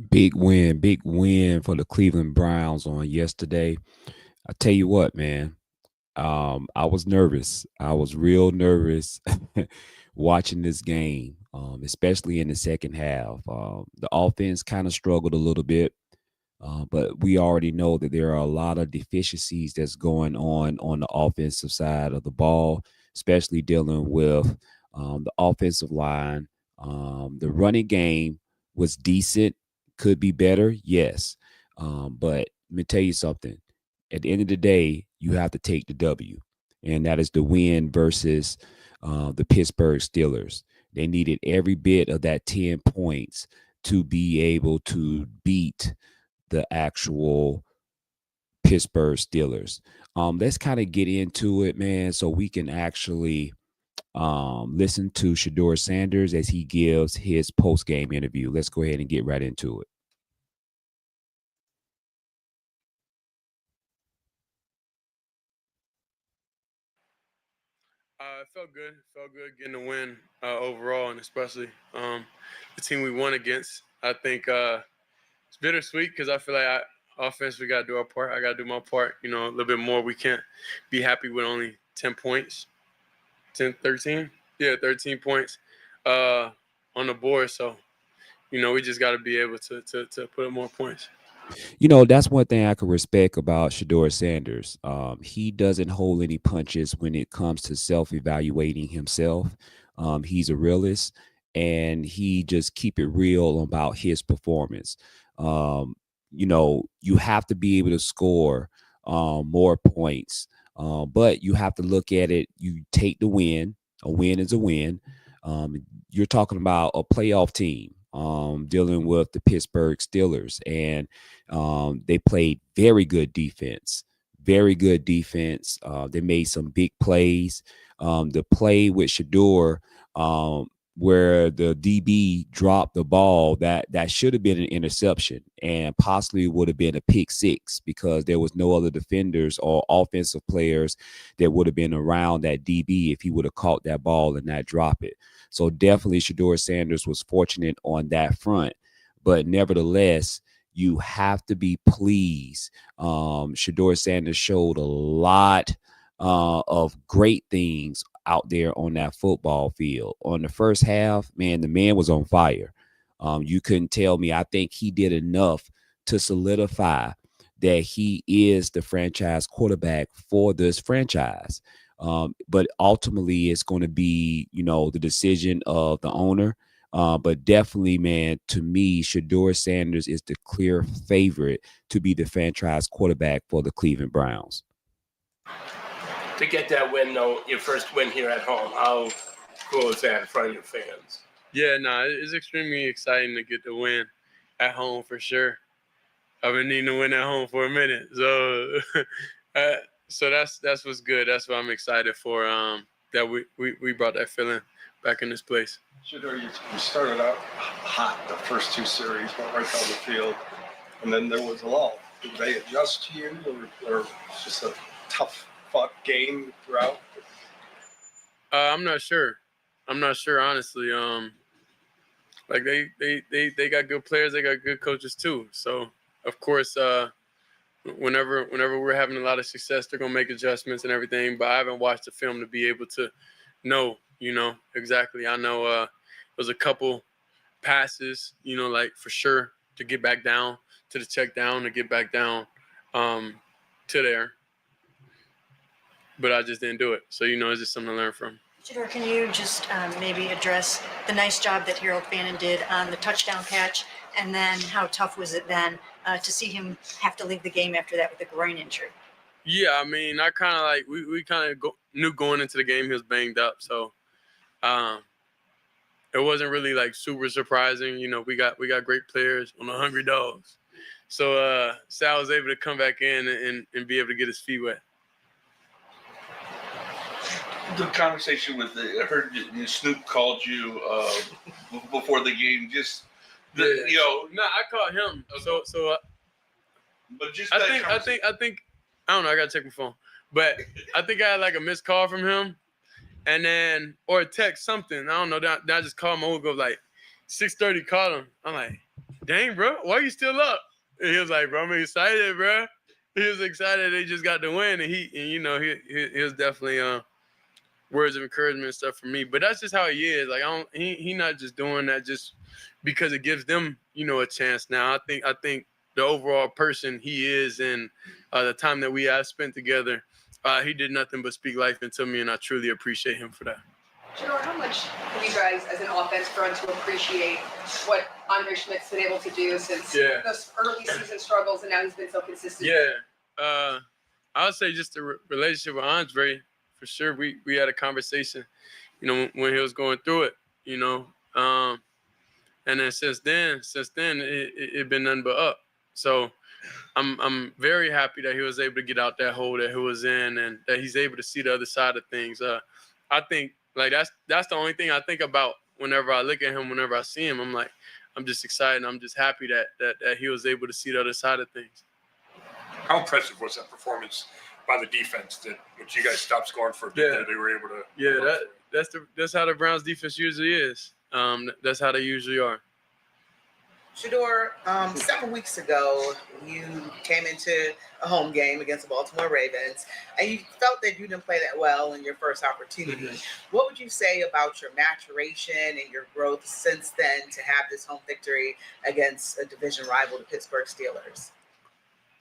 Big win for the Cleveland Browns on yesterday. I tell you what, man, I was nervous. I was real nervous watching this game, especially in the second half. The offense kind of struggled a little bit, but we already know that there are a lot of deficiencies that's going on the offensive side of the ball, especially dealing with the offensive line. The running game was decent, could be better, yes. But let me tell you something. At the end of the day, you have to take the W, and that is the win versus the Pittsburgh Steelers. They needed every bit of that 10 points to be able to beat the actual Pittsburgh Steelers. Let's kind of get into it, man, so we can actually listen to Shedeur Sanders as he gives his post game interview. Let's go ahead and get right into it. It felt good. Felt good getting the win overall, and especially the team we won against. I think it's bittersweet because I feel like offense, we got to do our part. I got to do my part, a little bit more. We can't be happy with only 10 points, 10, 13? Yeah, 13 points uh, on the board. So, we just got to be able to put up more points. That's one thing I can respect about Shedeur Sanders. He doesn't hold any punches when it comes to self-evaluating himself. He's a realist, and he just keep it real about his performance. You have to be able to score more points, but you have to look at it. You take the win. A win is a win. You're talking about a playoff team dealing with the Pittsburgh Steelers, and they played very good defense. Very good defense. They made some big plays. The play with Shedeur, where the DB dropped the ball, that should have been an interception and possibly would have been a pick six because there was no other defenders or offensive players that would have been around that DB if he would have caught that ball and not drop it. So definitely Shedeur Sanders was fortunate on that front. But nevertheless, you have to be pleased. Shedeur Sanders showed a lot of great things out there on that football field. On the first half, man, the man was on fire. You couldn't tell me. I think he did enough to solidify that he is the franchise quarterback for this franchise. But ultimately, it's going to be, the decision of the owner. But definitely, man, to me, Shedeur Sanders is the clear favorite to be the franchise quarterback for the Cleveland Browns. To get that win, though, your first win here at home, how cool is that in front of your fans? Yeah, it's extremely exciting to get the win at home for sure. I've been needing to win at home for a minute, so so that's what's good. That's what I'm excited for. That we brought that feeling back in this place. Shedeur, you started out hot the first two series, went right down the field, and then there was a lull. Did they adjust to you, or just a tough fought game throughout? I'm not sure. I'm not sure, honestly. Like they got good players, they got good coaches too. So of course, whenever we're having a lot of success, they're gonna make adjustments and everything. But I haven't watched the film to be able to know, exactly. I know there's a couple passes, like for sure to get back down to the check down to get back down to there. But I just didn't do it. So it's just something to learn from. Shedeur, can you just maybe address the nice job that Harold Fannin did on the touchdown catch, and then how tough was it then to see him have to leave the game after that with a groin injury? Yeah, I mean, I kind of like we kind of knew going into the game he was banged up, so it wasn't really like super surprising. We got great players on the Hungry Dogs, so Sal was able to come back in and be able to get his feet wet. The conversation with I heard Snoop called you before the game. Just No, I called him. So but just I think I don't know. I gotta check my phone, but I think I had like a missed call from him, and then or a text something. I don't know. Then I just called him over like 6:30. Called him. I'm like, dang, bro, why you still up? And he was like, bro, I'm excited, bro. He was excited they just got the win, and he was definitely words of encouragement and stuff for me. But that's just how he is. Like he not just doing that just because it gives them, a chance. Now I think the overall person he is and the time that we have spent together, he did nothing but speak life into me, and I truly appreciate him for that. Shedeur, how much have you guys as an offense grown to appreciate what Andre Schmidt's been able to do since those early season struggles, and now he's been so consistent? Yeah, I would say just the relationship with Andre, for sure. We had a conversation, when he was going through it, and then since then it been nothing but up. So I'm very happy that he was able to get out that hole that he was in, and that he's able to see the other side of things. I think like that's the only thing I think about whenever I look at him, whenever I see him. I'm just excited. I'm just happy that he was able to see the other side of things. How impressive was that performance by the defense that once you guys stopped scoring for a bit there, they were able to? Yeah, that's how the Browns defense usually is. That's how they usually are. Shedeur, several weeks ago, you came into a home game against the Baltimore Ravens, and you felt that you didn't play that well in your first opportunity. Mm-hmm. What would you say about your maturation and your growth since then to have this home victory against a division rival, the Pittsburgh Steelers?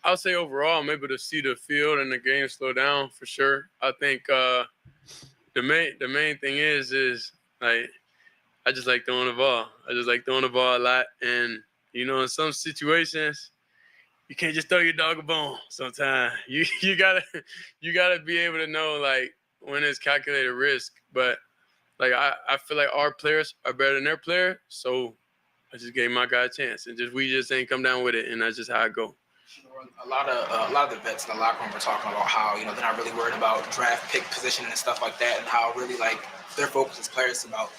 I'll say overall, I'm able to see the field and the game slow down for sure. I think the main thing is like I just like throwing the ball. I just like throwing the ball a lot, and in some situations, you can't just throw your dog a bone. Sometimes you gotta be able to know like when it's calculated risk. But like I feel like our players are better than their player, so I just gave my guy a chance, and we just ain't come down with it, and that's just how I go. A lot of the vets in the locker room were talking about how they're not really worried about draft pick position and stuff like that, and how really like their focus as players about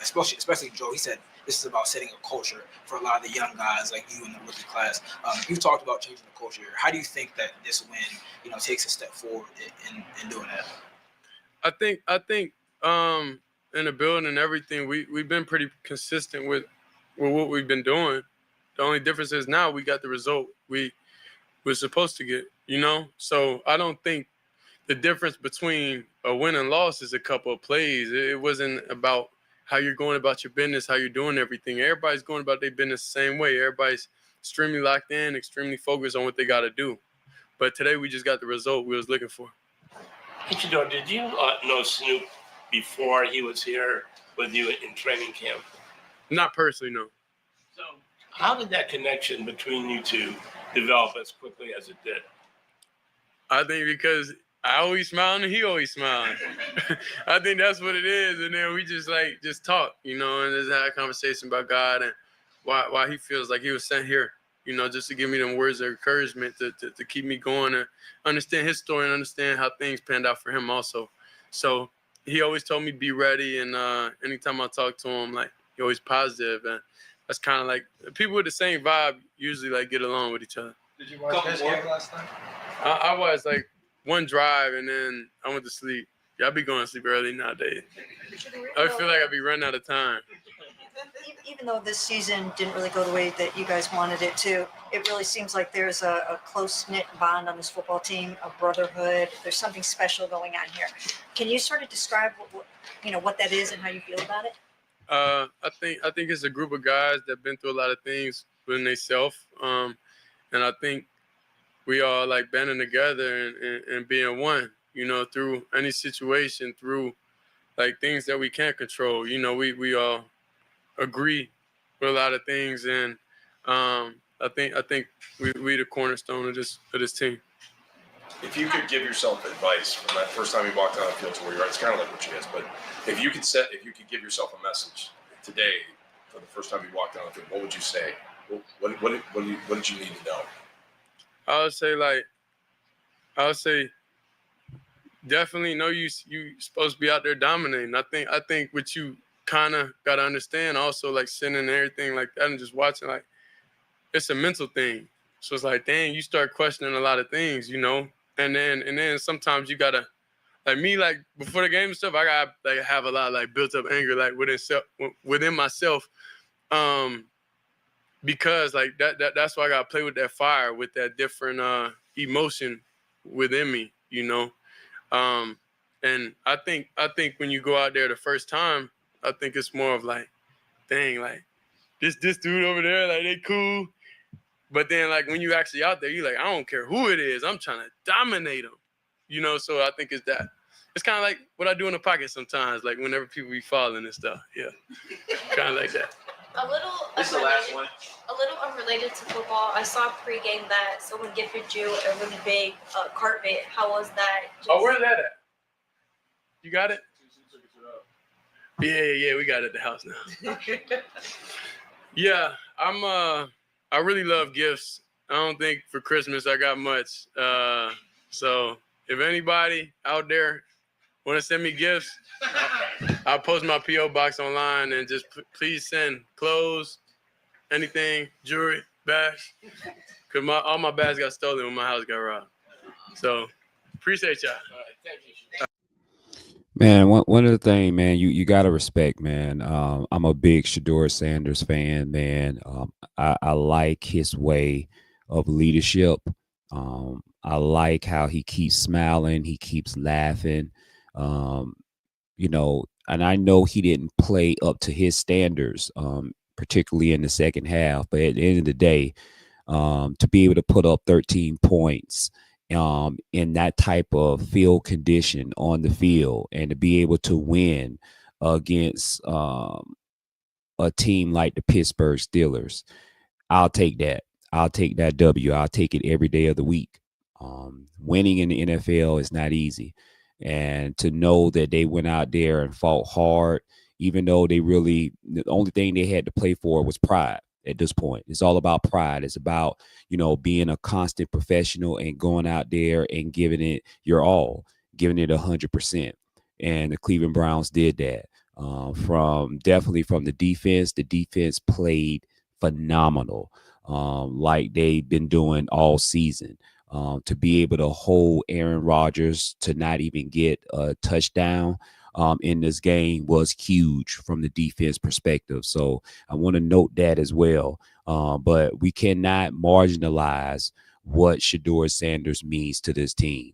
especially Joe. He said this is about setting a culture for a lot of the young guys like you in the rookie class. You've talked about changing the culture. How do you think that this win takes a step forward in doing that? I think in the building and everything, we've been pretty consistent with what we've been doing. The only difference is now we got the result we're supposed to get, So I don't think the difference between a win and loss is a couple of plays. It wasn't about how you're going about your business, how you're doing everything. Everybody's going about their business the same way. Everybody's extremely locked in, extremely focused on what they got to do. But today we just got the result we was looking for. Hey, Shedeur, did you know Snoop before he was here with you in training camp? Not personally, no. So how did that connection between you two develop as quickly as it did? I think because I always smiled and he always smiled. I think that's what it is. And then we just talk, and just had a conversation about God and why he feels like he was sent here, just to give me them words of encouragement to keep me going and understand his story and understand how things panned out for him also. So he always told me be ready. And anytime I talk to him, he always positive. And that's kind of like people with the same vibe usually get along with each other. Did you watch his game last night? I was one drive and then I went to sleep. Yeah, I be going to sleep early nowadays. I feel like I be running out of time. Even though this season didn't really go the way that you guys wanted it to, it really seems like there's a close-knit bond on this football team, a brotherhood. There's something special going on here. Can you sort of describe what that is and how you feel about it? I think it's a group of guys that been through a lot of things within themselves, and I think we all banding together and being one, through any situation, through things that we can't control. We all agree with a lot of things, and I think we the cornerstone of this team. If you could give yourself advice from that first time you walked on the field to where you are, it's kind of like what you guys, but if you could give yourself a message today for the first time you walked on the field, what would you say? What did you need to know? I would say definitely know you supposed to be out there dominating. I think what you kind of got to understand also, sitting and everything like that and just watching, it's a mental thing. So it's dang, you start questioning a lot of things, and then sometimes you gotta, me, before the game and stuff, I gotta have a lot of built up anger within myself, because like that's why I gotta play with that fire, with that different emotion within me, you know. And I think when you go out there the first time, I think it's more of like, dang, like this dude over there, like they cool. But then like when you actually out there, you're like, I don't care who it is, I'm trying to dominate them, you know. So I think it's that. It's kind of like what I do in the pocket sometimes, like whenever people be falling and stuff. Yeah, kind of like that. This is the last one. A little unrelated to football. I saw pregame that someone gifted you a really big carpet. How was that? Oh, where's that at? You got it? Yeah, we got it at the house now. Yeah, I really love gifts. I don't think for Christmas I got much. So if anybody out there want to send me gifts, I'll post my P.O. box online and just please send clothes, anything, jewelry, bags. Because all my bags got stolen when my house got robbed. So appreciate y'all. Thank you. Man, one of the things, man, you gotta respect, man. I'm a big Shedeur Sanders fan, man. I like his way of leadership. I like how he keeps smiling, he keeps laughing. You know, and I know he didn't play up to his standards, particularly in the second half. But at the end of the day, to be able to put up 13 points in that type of field condition on the field, and to be able to win against a team like the Pittsburgh Steelers, I'll take that. I'll take that W. I'll take it every day of the week. Winning in the NFL is not easy. And to know that they went out there and fought hard, even though the only thing they had to play for was pride. At this point, it's all about pride. It's about, you know, being a constant professional and going out there and giving it your all, giving it 100%. And the Cleveland Browns did that. From the defense played phenomenal, like they've been doing all season. To be able to hold Aaron Rodgers to not even get a touchdown in this game was huge from the defense perspective. So I want to note that as well. But we cannot marginalize what Shedeur Sanders means to this team.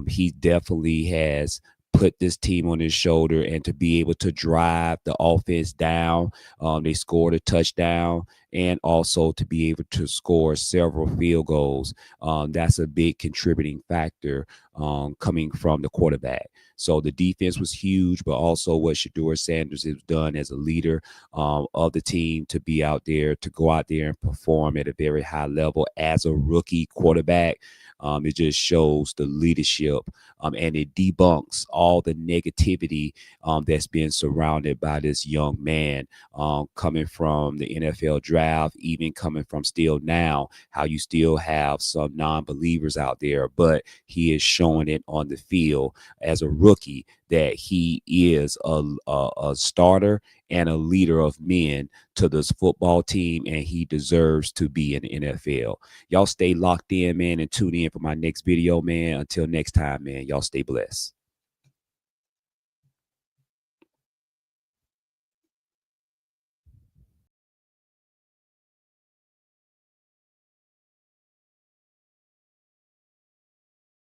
He definitely has put this team on his shoulder, and to be able to drive the offense down. They scored a touchdown, and also to be able to score several field goals. That's a big contributing factor coming from the quarterback. So the defense was huge, but also what Shedeur Sanders has done as a leader of the team, to be out there, to go out there and perform at a very high level as a rookie quarterback. It just shows the leadership, and it debunks all the negativity that's been surrounded by this young man, coming from the NFL draft, even coming from still now, how you still have some non-believers out there, but he is showing it on the field as a rookie that he is a starter and a leader of men to this football team, and he deserves to be in the NFL. Y'all stay locked in, man, and tune in for my next video, man. Until next time, man, y'all stay blessed.